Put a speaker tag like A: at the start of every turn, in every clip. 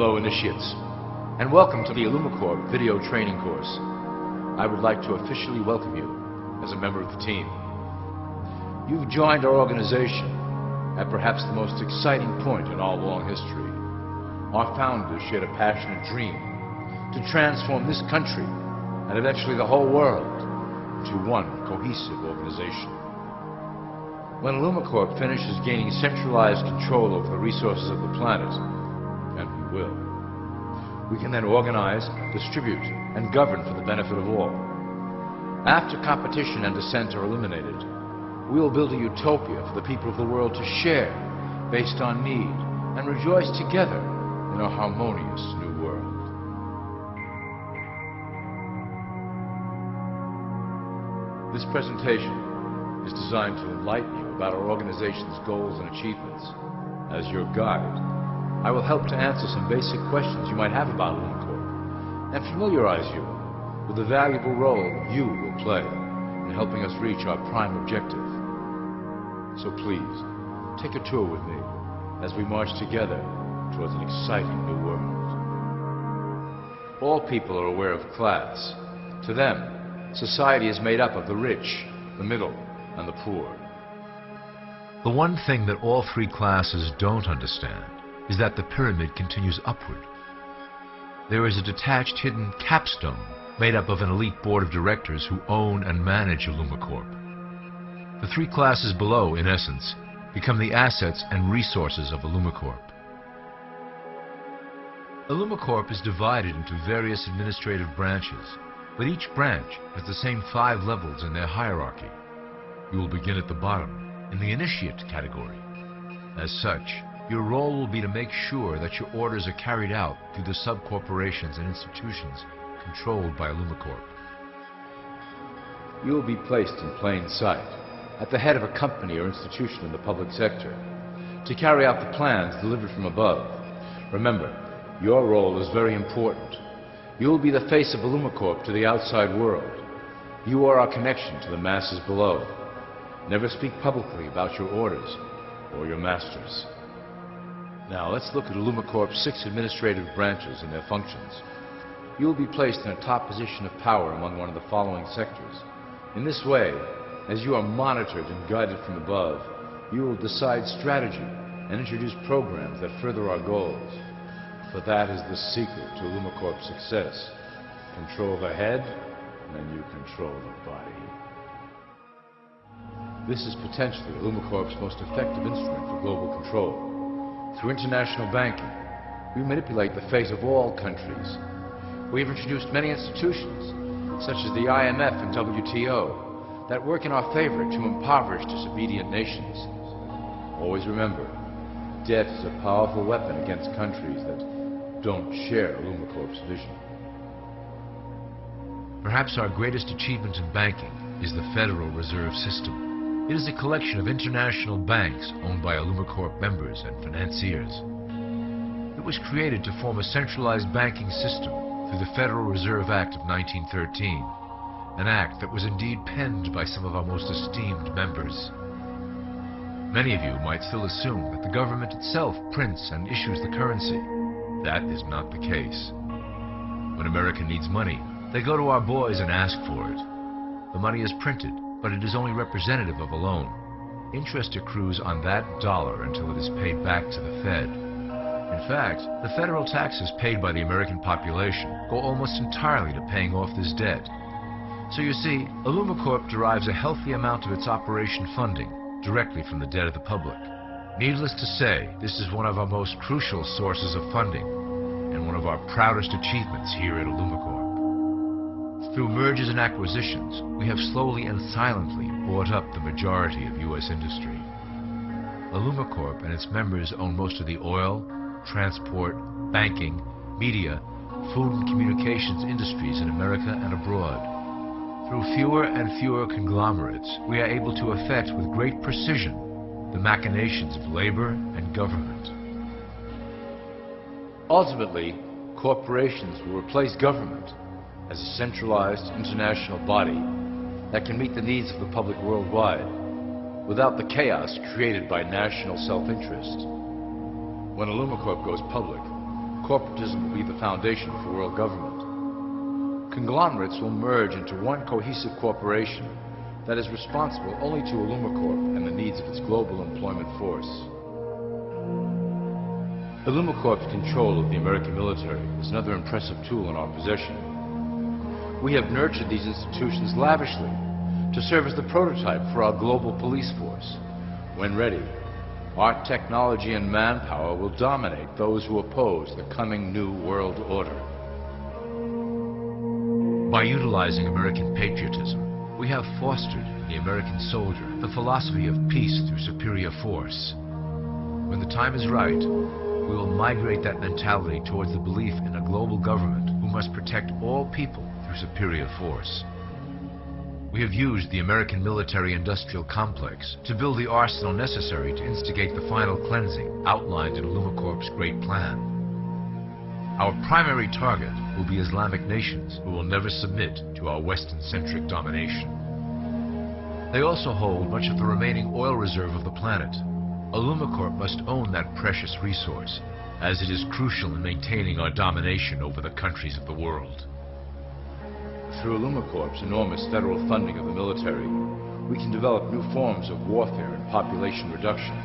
A: Hello, initiates, and welcome to the IllumiCorp video training course. I would like to officially welcome you as a member of the team. You've joined our organization at perhaps the most exciting point in our long history. Our founders shared a passionate dream to transform this country and eventually the whole world into one cohesive organization. When IllumiCorp finishes gaining centralized control over the resources of the planet, and we will, we can then organize, distribute, and govern for the benefit of all. After competition and dissent are eliminated, we will build a utopia for the people of the world to share based on need and rejoice together in a harmonious new world. This presentation is designed to enlighten you about our organization's goals and achievements. As your guide, I will help to answer some basic questions you might have about IllumiCorp and familiarize you with the valuable role you will play in helping us reach our prime objective. So please, take a tour with me as we march together towards an exciting new world. All people are aware of class. To them, society is made up of the rich, the middle, and the poor. The one thing that all three classes don't understand is that the pyramid continues upward. There is a detached hidden capstone made up of an elite board of directors who own and manage IllumiCorp. The three classes below, in essence, become the assets and resources of IllumiCorp. IllumiCorp is divided into various administrative branches, but each branch has the same 5 levels in their hierarchy. You will begin at the bottom, in the initiate category. As such, your role will be to make sure that your orders are carried out through the sub-corporations and institutions controlled by IllumiCorp. You will be placed in plain sight, at the head of a company or institution in the public sector, to carry out the plans delivered from above. Remember, your role is very important. You will be the face of IllumiCorp to the outside world. You are our connection to the masses below. Never speak publicly about your orders or your masters. Now let's look at IllumiCorp's 6 administrative branches and their functions. You will be placed in a top position of power among one of the following sectors. In this way, as you are monitored and guided from above, you will decide strategy and introduce programs that further our goals. For that is the secret to IllumiCorp's success. Control the head, and you control the body. This is potentially IllumiCorp's most effective instrument for global control. Through international banking, we manipulate the fate of all countries. We have introduced many institutions, such as the IMF and WTO, that work in our favor to impoverish disobedient nations. Always remember, debt is a powerful weapon against countries that don't share IllumiCorp's vision. Perhaps our greatest achievement in banking is the Federal Reserve System. It is a collection of international banks owned by IllumiCorp members and financiers. It was created to form a centralized banking system through the Federal Reserve Act of 1913, an act that was indeed penned by some of our most esteemed members. Many of you might still assume that the government itself prints and issues the currency. That is not the case. When America needs money, they go to our boys and ask for it. The money is printed, but it is only representative of a loan. Interest accrues on that dollar until it is paid back to the Fed. In fact, the federal taxes paid by the American population go almost entirely to paying off this debt. So you see, IllumiCorp derives a healthy amount of its operation funding directly from the debt of the public. Needless to say, this is one of our most crucial sources of funding and one of our proudest achievements here at IllumiCorp. Through mergers and acquisitions, we have slowly and silently bought up the majority of U.S. industry. IllumiCorp and its members own most of the oil, transport, banking, media, food and communications industries in America and abroad. Through fewer and fewer conglomerates, we are able to effect with great precision the machinations of labor and government. Ultimately, corporations will replace government as a centralized international body that can meet the needs of the public worldwide without the chaos created by national self-interest. When IllumiCorp goes public,
B: Corporatism will be the foundation for world government. Conglomerates will merge into one cohesive corporation that is responsible only to Illumicorp and the needs of its global employment force. Illumicorp's control of the American military is another impressive tool in our possession. We have nurtured these institutions lavishly to serve as the prototype for our global police force. When ready, our technology and manpower will dominate those who oppose the coming new world order.
A: By utilizing American patriotism, we have fostered in the American soldier the philosophy of peace through superior force. When the time is right, we will migrate that mentality towards the belief in a global government who must protect all people through superior force. We have used the American military-industrial complex to build the arsenal necessary to instigate the final cleansing outlined in Illumicorp's great plan. Our primary target will be Islamic nations who will never submit to our Western-centric domination. They also hold much of the remaining oil reserve of the planet. Illumicorp must own that precious resource, as it is crucial in maintaining our domination over the countries of the world.
B: Through Illumicorp's enormous federal funding of the military, we can develop new forms of warfare and population reduction.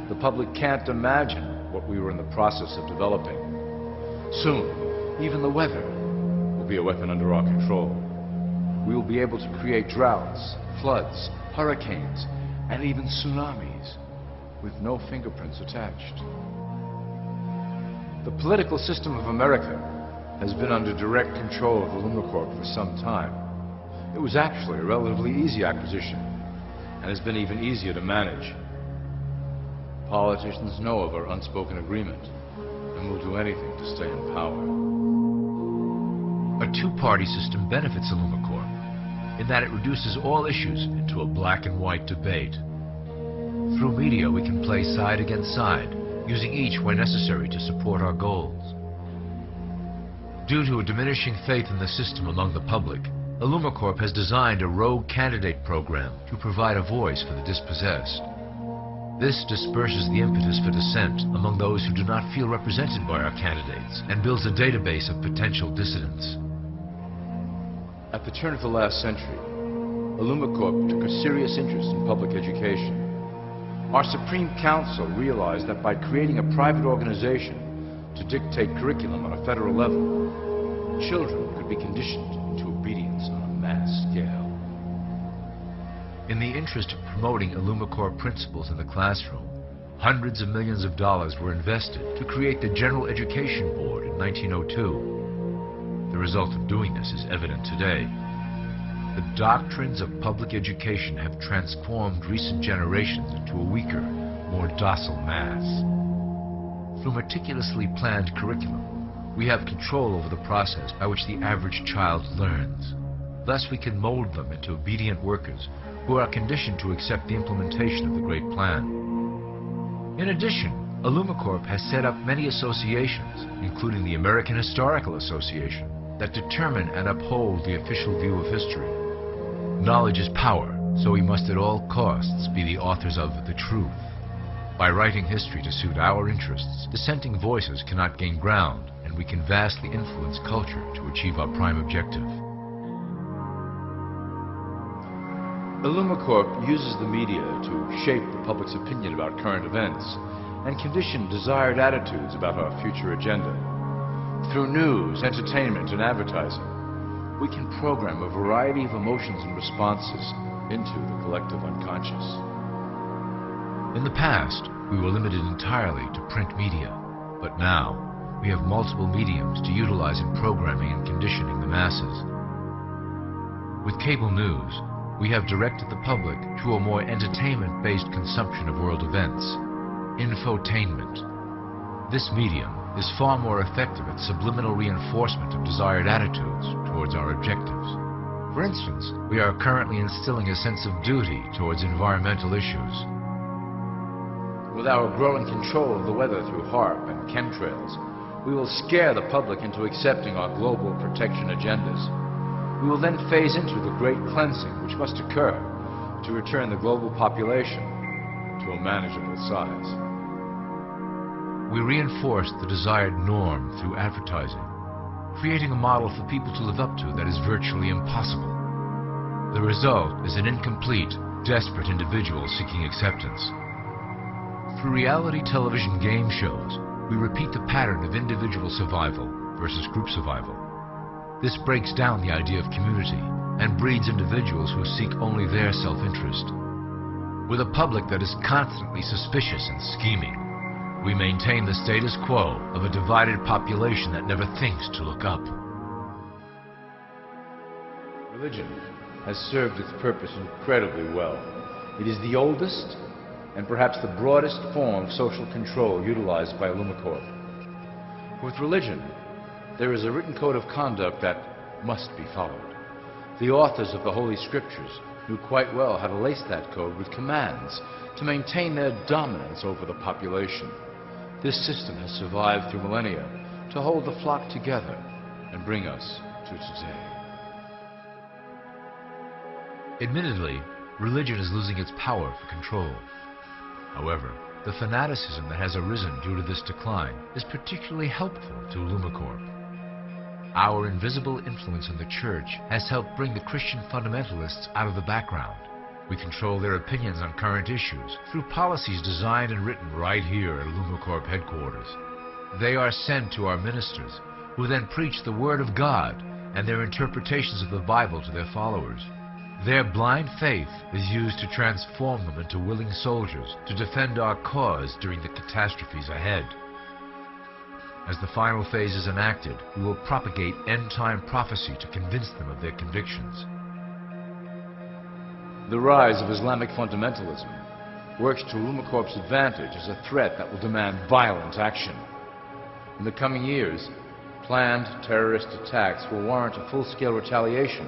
B: The public can't imagine what we were in the process of developing. Soon, even the weather will be a weapon under our control. We will be able to create droughts, floods, hurricanes, and even tsunamis with no fingerprints attached. The political system of America has been under direct control of Illumicorp for some time. It was actually a relatively easy acquisition, and has been even easier to manage. Politicians know of our unspoken agreement, and will do anything to stay in power.
A: A two-party system benefits Illumicorp in that it reduces all issues into a black and white debate. Through media, we can play side against side, using each where necessary to support our goals. Due to a diminishing faith in the system among the public, Illumicorp has designed a rogue candidate program to provide a voice for the dispossessed. This disperses the impetus for dissent among those who do not feel represented by our candidates and builds a database of potential dissidents.
B: At the turn of the last century, Illumicorp took a serious interest in public education. Our Supreme Council realized that by creating a private organization to dictate curriculum on a federal level, children could be conditioned into obedience on a mass scale.
A: In the interest of promoting Illumicorp principles in the classroom, hundreds of millions of dollars were invested to create the General Education Board in 1902. The result of doing this is evident today. The doctrines of public education have transformed recent generations into a weaker, more docile mass. Through meticulously planned curriculum, we have control over the process by which the average child learns. Thus, we can mold them into obedient workers who are conditioned to accept the implementation of the Great Plan. In addition, Illumicorp has set up many associations, including the American Historical Association, that determine and uphold the official view of history. Knowledge is power, so we must at all costs be the authors of the truth. By writing history to suit our interests, dissenting voices cannot gain ground, and we can vastly influence culture to achieve our prime objective.
B: Illumicorp uses the media to shape the public's opinion about current events and condition desired attitudes about our future agenda. Through news, entertainment, and advertising, we can program a variety of emotions and responses into the collective unconscious.
A: In the past, we were limited entirely to print media, but now we have multiple mediums to utilize in programming and conditioning the masses. With cable news, we have directed the public to a more entertainment-based consumption of world events, infotainment. This medium is far more effective at subliminal reinforcement of desired attitudes towards our objectives. For instance, we are currently instilling a sense of duty towards environmental issues.
B: With our growing control of the weather through HAARP and chemtrails, we will scare the public into accepting our global protection agendas. We will then phase into the great cleansing which must occur to return the global population to a manageable size.
A: We reinforce the desired norm through advertising, creating a model for people to live up to that is virtually impossible. The result is an incomplete, desperate individual seeking acceptance. Through reality television game shows, we repeat the pattern of individual survival versus group survival. This breaks down the idea of community and breeds individuals who seek only their self-interest. With a public that is constantly suspicious and scheming, we maintain the status quo of a divided population that never thinks to look up.
B: Religion has served its purpose incredibly well. It is the oldest and perhaps the broadest form of social control utilized by Illumicorp. With religion, there is a written code of conduct that must be followed. The authors of the Holy Scriptures knew quite well how to lace that code with commands to maintain their dominance over the population. This system has survived through millennia to hold the flock together and bring us to today.
A: Admittedly, religion is losing its power for control. However, the fanaticism that has arisen due to this decline is particularly helpful to Illumicorp. Our invisible influence in the Church has helped bring the Christian fundamentalists out of the background. We control their opinions on current issues through policies designed and written right here at Illumicorp headquarters. They are sent to our ministers, who then preach the Word of God and their interpretations of the Bible to their followers. Their blind faith is used to transform them into willing soldiers to defend our cause during the catastrophes ahead. As the final phase is enacted, we will propagate end-time prophecy to convince them of their convictions.
B: The rise of Islamic fundamentalism works to Illumicorp's advantage as a threat that will demand violent action. In the coming years, planned terrorist attacks will warrant a full-scale retaliation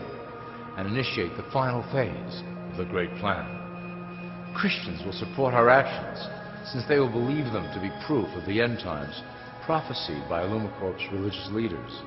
B: and initiate the final phase of the Great Plan. Christians will support our actions, since they will believe them to be proof of the end times prophesied by Illumicorp's religious leaders.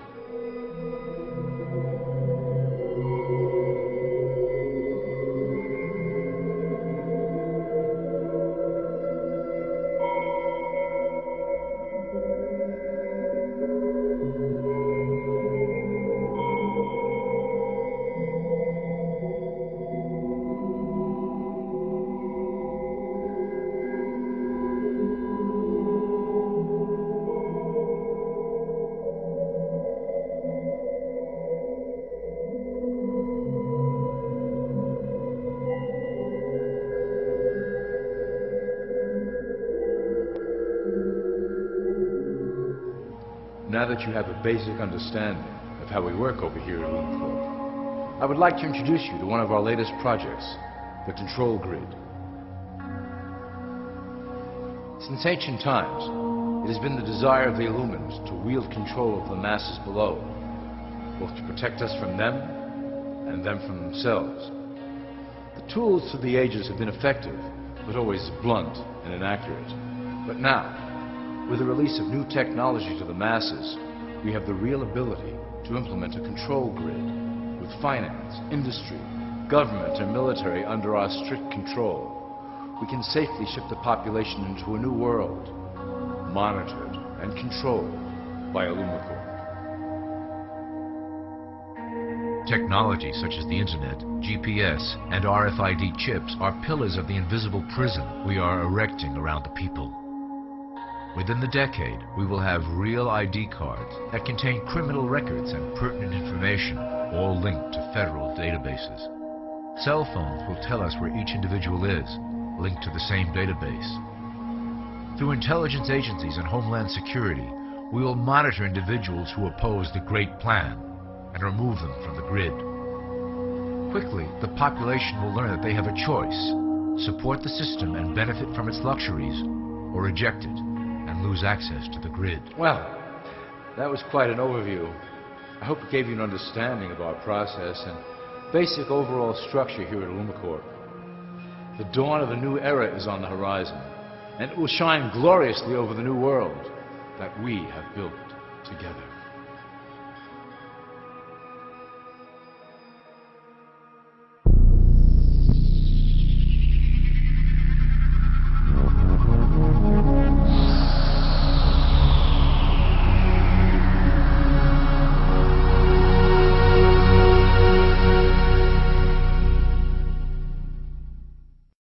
B: Now that you have a basic understanding of how we work over here at Illumicorp, I would like to introduce you to one of our latest projects, the Control Grid. Since ancient times, it has been the desire of the Illumins to wield control of the masses below, both to protect us from them and them from themselves. The tools through the ages have been effective, but always blunt and inaccurate. But now, with the release of new technology to the masses, we have the real ability to implement a control grid with finance, industry, government, and military under our strict control. We can safely shift the population into a new world, monitored and controlled by Illumicorp.
A: Technology such as the Internet, GPS, and RFID chips are pillars of the invisible prison we are erecting around the people. Within the decade, we will have real ID cards that contain criminal records and pertinent information, all linked to federal databases. Cell phones will tell us where each individual is, linked to the same database. Through intelligence agencies and Homeland Security, we will monitor individuals who oppose the Great Plan and remove them from the grid. Quickly, the population will learn that they have a choice: support the system and benefit from its luxuries, or reject it and lose access to the grid.
B: Well, that was quite an overview. I hope it gave you an understanding of our process and basic overall structure here at Illumicorp. The dawn of a new era is on the horizon, and it will shine gloriously over the new world that we have built together.